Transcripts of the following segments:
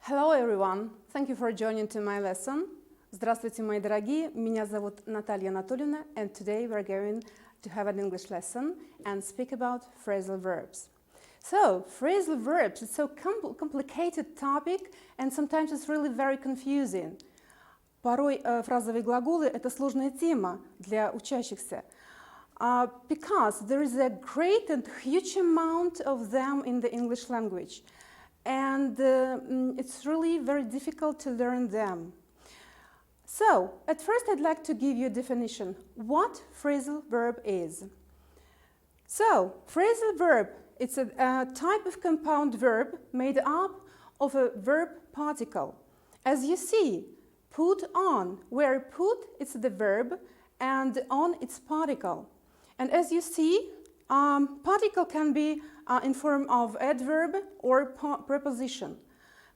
Hello everyone, thank you for joining to my lesson. Здравствуйте, мои дорогие, меня зовут Наталья Анатольевна, and today we're going to have an English lesson and speak about phrasal verbs. So, phrasal verbs, it's so complicated topic and sometimes it's really very confusing. Порой фразовые глаголы – это сложная тема для учащихся, because there is a great and huge amount of them in the English language. And it's really very difficult to learn them. So, at first I'd like to give you a definition. What phrasal verb is? So, phrasal verb, it's a type of compound verb made up of a verb particle. As you see, put on, where put, it's the verb, and on, it's particle. And as you see, particle can be in form of adverb or preposition.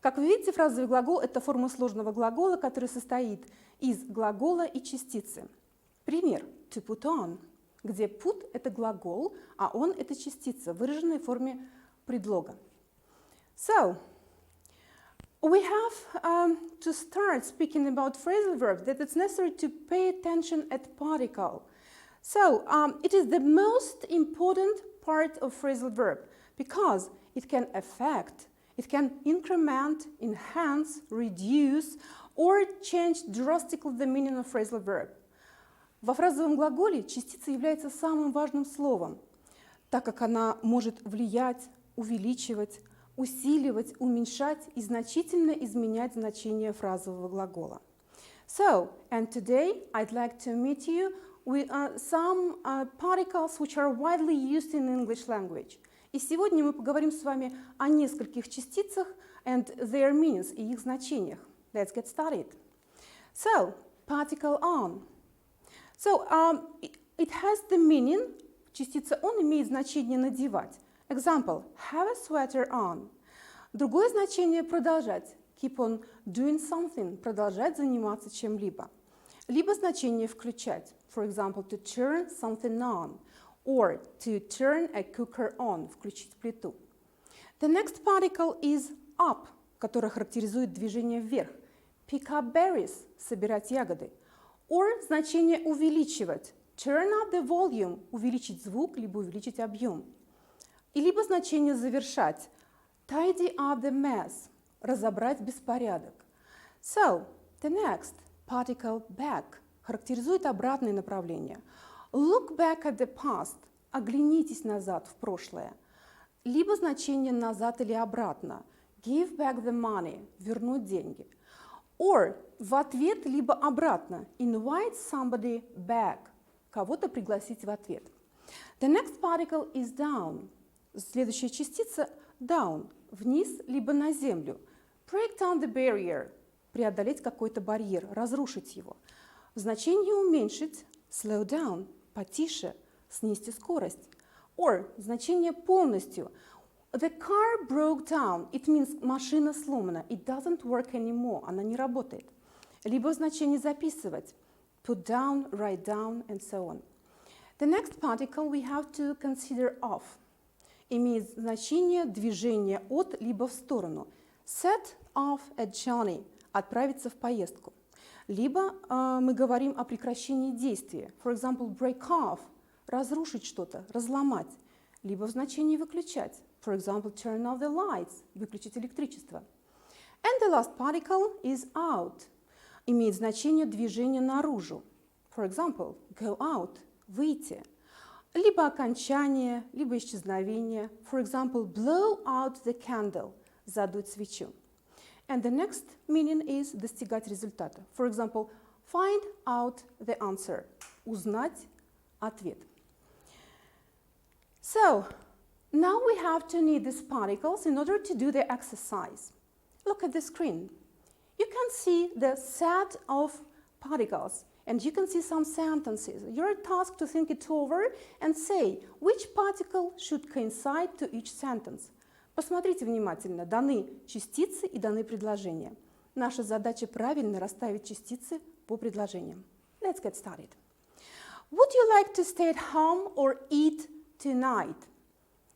Как вы видите, фразовый глагол – это форма сложного глагола, который состоит из глагола и частицы. Пример – to put on, где put – это глагол, а on – это частица, выраженная в форме предлога. So, we have to start speaking about phrasal verbs that it's necessary to pay attention at particle. So, it is the most important part of phrasal verb because it can affect, it can increment, enhance, reduce or change drastically the meaning of phrasal verb. Во фразовом глаголе частица является самым важным словом, так как она может влиять, увеличивать, усиливать, уменьшать и значительно изменять значение фразового глагола. So, and today I'd like to meet you with some particles which are widely used in English language. И сегодня мы поговорим с вами о нескольких частицах and their meanings и их значениях. Let's get started. So, particle on. So, it has the meaning, частица on имеет значение надевать. Example, have a sweater on. Другое значение продолжать. Keep on doing something, продолжать заниматься чем-либо. Либо значение включать. For example, to turn something on, or to turn a cooker on, включить плиту. The next particle is up, которое характеризует движение вверх. Pick up berries, собирать ягоды. Or значение увеличивать. Turn up the volume, увеличить звук, либо увеличить объем. И либо значение завершать. Tidy up the mess, разобрать беспорядок. So, the next particle back характеризует обратное направление. Look back at the past. Оглянитесь назад в прошлое. Либо значение назад или обратно. Give back the money. Вернуть деньги. Or в ответ, либо обратно. Invite somebody back. Кого-то пригласить в ответ. The next particle is down. Следующая частица down. Вниз, либо на землю. Break down the barrier. Преодолеть какой-то барьер, разрушить его. Значение уменьшить, slow down, потише, снизьте скорость. Or значение полностью. The car broke down. It means машина сломана. It doesn't work anymore. Она не работает. Либо значение записывать. Put down, write down, and so on. The next particle we have to consider off. Имеет значение движения от, либо в сторону. Set off a journey. Отправиться в поездку. Либо мы говорим о прекращении действия. For example, break off – разрушить что-то, разломать. Либо в значении выключать. For example, turn off the lights – выключить электричество. And the last particle is out. Имеет значение движения наружу. For example, go out – выйти. Либо окончание, либо исчезновение. For example, blow out the candle – задуть свечу. And the next meaning is достигать результата. For example, find out the answer. Узнать ответ. So, now we have to need these particles in order to do the exercise. Look at the screen. You can see the set of particles and you can see some sentences. You're tasked to think it over and say which particle should coincide to each sentence. Посмотрите внимательно, даны частицы и даны предложения. Наша задача правильно расставить частицы по предложениям. Let's get started. Would you like to stay at home or eat tonight?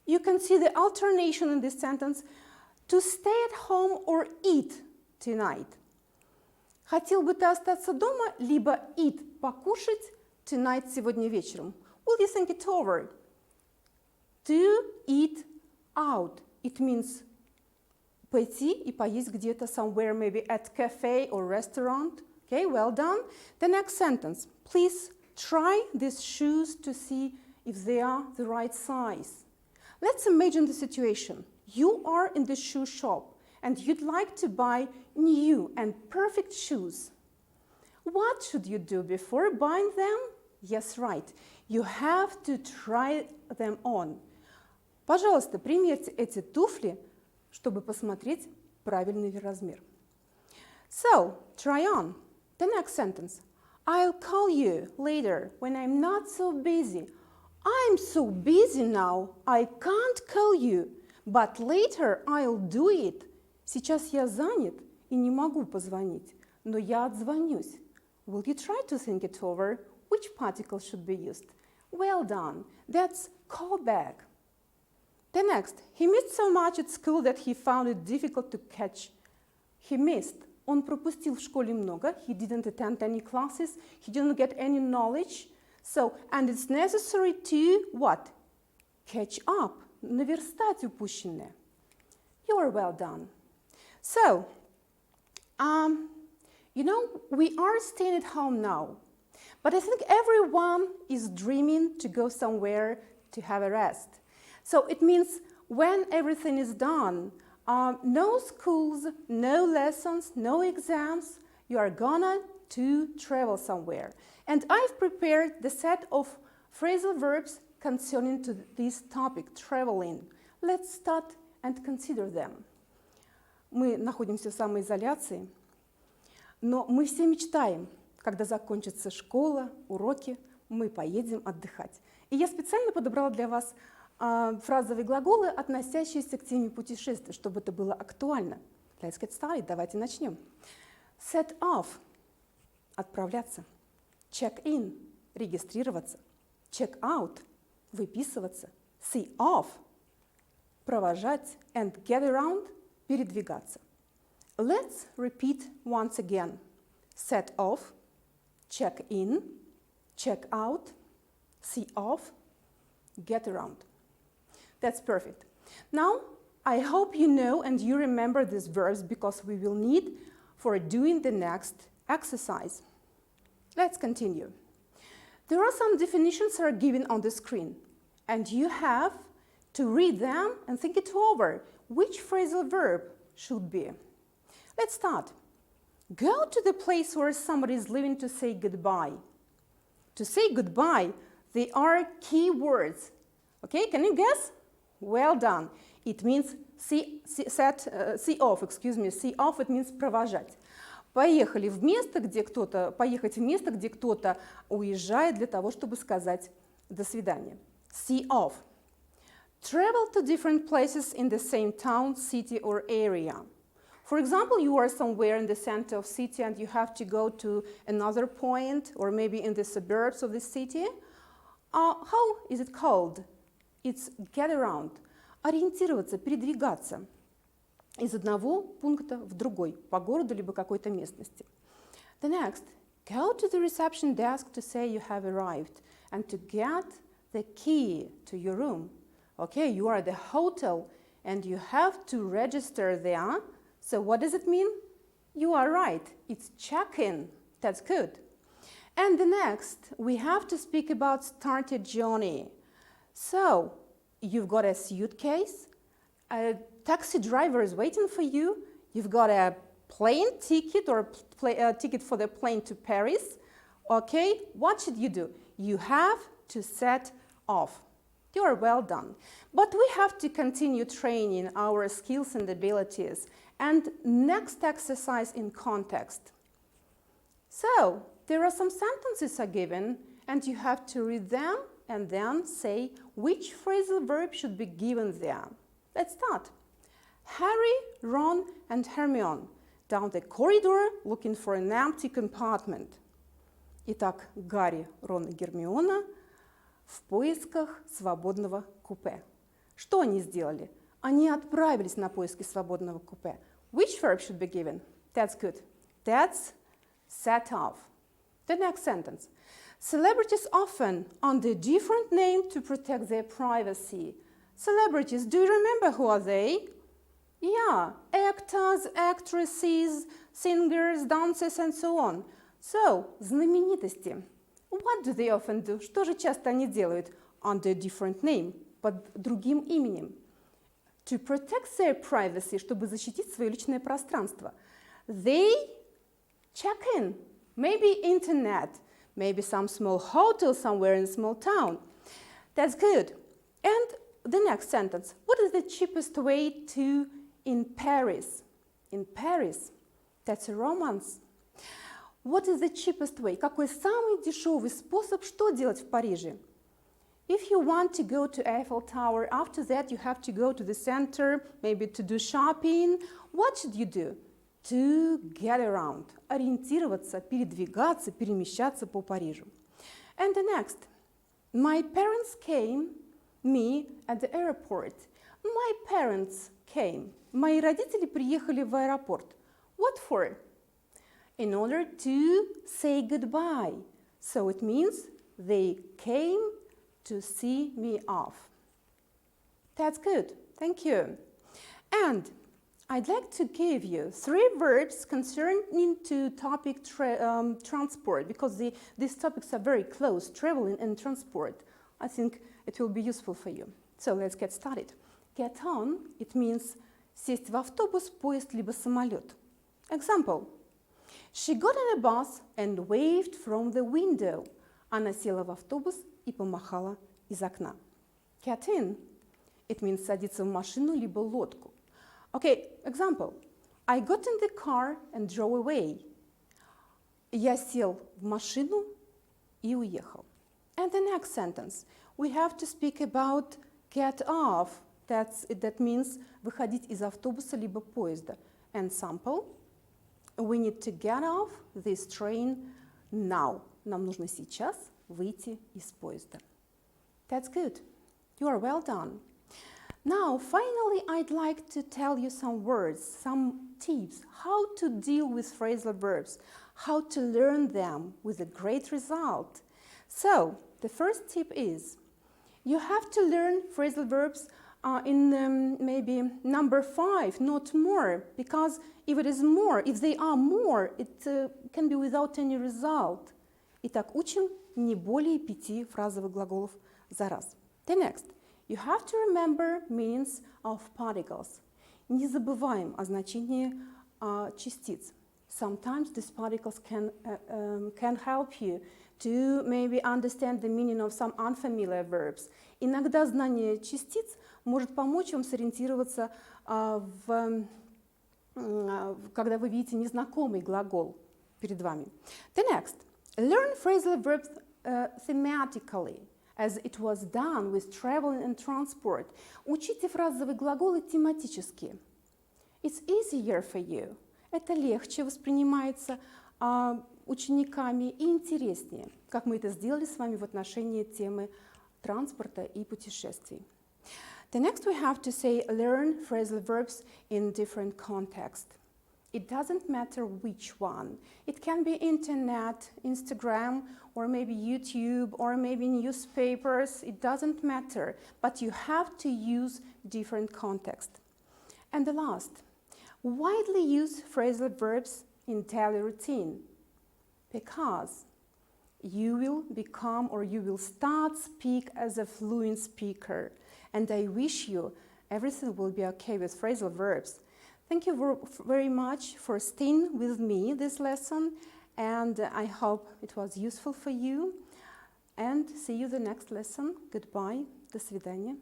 You can see the alternation in this sentence To stay at home or eat tonight. Хотел бы ты остаться дома, либо eat, покушать, tonight, сегодня вечером. Will you think it over? To eat out. It means пойти и поесть где-то somewhere, maybe at cafe or restaurant. Okay, well done. The next sentence. Please try these shoes to see if they are the right size. Let's imagine the situation. You are in the shoe shop and you'd like to buy new and perfect shoes. What should you do before buying them? Yes, right. You have to try them on. Пожалуйста, примерьте эти туфли, чтобы посмотреть правильный размер. So, try on. The next sentence. I'll call you later when I'm not so busy. I'm so busy now, I can't call you, but later I'll do it. Сейчас я занят и не могу позвонить, но я отзвонюсь. Will you try to think it over? Which particle should be used? Well done. That's call back. The next. He missed so much at school that he found it difficult to catch. He missed. Он пропустил в школе много. He didn't attend any classes. He didn't get any knowledge. So, and it's necessary to what? Catch up. Наверстать упущенное. You are well done. So, you know, we are staying at home now. But I think everyone is dreaming to go somewhere to have a rest. So it means when everything is done, no schools, no lessons, no exams, you are gonna to travel somewhere. And I've prepared the set of phrasal verbs concerning to this topic, traveling. Let's start and consider them. Мы находимся в самоизоляции, но мы все мечтаем, когда закончится школа, уроки, мы поедем отдыхать. И я специально подобрала для вас фразовые глаголы, относящиеся к теме путешествия, чтобы это было актуально. Let's get started. Давайте начнем. Set off – отправляться. Check in – регистрироваться. Check out – выписываться. See off – провожать. And get around – передвигаться. Let's repeat once again. Set off, check in, check out, see off, get around. That's perfect. Now, I hope you know and you remember these verbs because we will need for doing the next exercise. Let's continue. There are some definitions that are given on the screen, and you have to read them and think it over. Which phrasal verb should be? Let's start. Go to the place where somebody is leaving to say goodbye. To say goodbye, they are key words. Okay, can you guess? Well done. It means see off, See off, it means провожать. Поехать в место, где кто-то уезжает для того, чтобы сказать до свидания. See off. Travel to different places in the same town, city, or area. For example, you are somewhere in the center of city and you have to go to another point, or maybe in the suburbs of the city. How is it called? It's get around. Ориентироваться, передвигаться из одного пункта в другой, по городу либо какой-то местности. The next, go to the reception desk to say you have arrived and to get the key to your room. Okay, you are at the hotel and you have to register there. So what does it mean? You are right, it's check-in. That's good. And the next, we have to speak about start a journey. So, you've got a suitcase, a taxi driver is waiting for you, you've got a plane ticket or a ticket for the plane to Paris. Okay, what should you do? You have to set off. You are well done. But we have to continue training our skills and abilities. And next exercise in context. So, there are some sentences are given, and you have to read them and then say which phrasal verb should be given there. Let's start. Harry, Ron, and Hermione down the corridor looking for an empty compartment. Итак, Гарри, Рон и Гермиона в поисках свободного купе. Что они сделали? Они отправились на поиски свободного купе. Which verb should be given? That's good. That's set off. The next sentence. Celebrities often under different name to protect their privacy. Celebrities, do you remember who are they? Yeah, actors, actresses, singers, dancers and so on. So, знаменитости. What do they often do? Что же часто они делают? Under different name, под другим именем. To protect their privacy, чтобы защитить свое личное пространство. They check in, maybe internet, maybe some small hotel somewhere in a small town. That's good. And the next sentence. What is the cheapest way to in Paris? In Paris. That's a romance. What is the cheapest way? Какой самый дешевый способ, что делать в Париже? If you want to go to Eiffel Tower, after that you have to go to the center, maybe to do shopping. What should you do? To get around. Ориентироваться, передвигаться, перемещаться по Парижу. And the next. My parents came me at the airport. My parents came. Мои родители приехали в аэропорт. What for? In order to say goodbye. So it means they came to see me off. That's good. Thank you. And I'd like to give you 3 verbs concerning to topic transport, because these topics are very close, traveling and transport. I think it will be useful for you. So let's get started. Get on, it means сесть в автобус, поезд, либо самолет. Example. She got in a bus and waved from the window. Она села в автобус и помахала из окна. Get in. It means садиться в машину либо лодку. Okay, example. I got in the car and drove away. Я сел в машину и уехал. And the next sentence. We have to speak about get off. That means выходить из автобуса либо поезда. And sample. We need to get off this train now. Нам нужно сейчас выйти из поезда. That's good. You are well done. Now, finally, I'd like to tell you some words, some tips, how to deal with phrasal verbs, how to learn them with a great result. So, the first tip is, you have to learn phrasal verbs in maybe number 5, not more, because if they are more, it can be without any result. Итак, учим не более 5 фразовых глаголов за раз. The next. You have to remember meanings of particles. Не забываем о значении частиц. Sometimes these particles can help you to maybe understand the meaning of some unfamiliar verbs. Иногда знание частиц может помочь вам сориентироваться, когда вы видите незнакомый глагол перед вами. The next. Learn phrasal verbs thematically, as it was done with traveling and transport. Учите фразовые глаголы тематически. It's easier for you. Это легче воспринимается учениками и интереснее, как мы это сделали с вами в отношении темы транспорта и путешествий. The next we have to say learn phrasal verbs in different contexts. It doesn't matter which one. It can be internet, Instagram, or maybe YouTube, or maybe newspapers. It doesn't matter, but you have to use different contexts. And the last, widely used phrasal verbs in daily routine, because you will become or you will start speak as a fluent speaker. And I wish you everything will be okay with phrasal verbs. Thank you very much for staying with me this lesson, and I hope it was useful for you. And see you the next lesson. Goodbye. До свидания.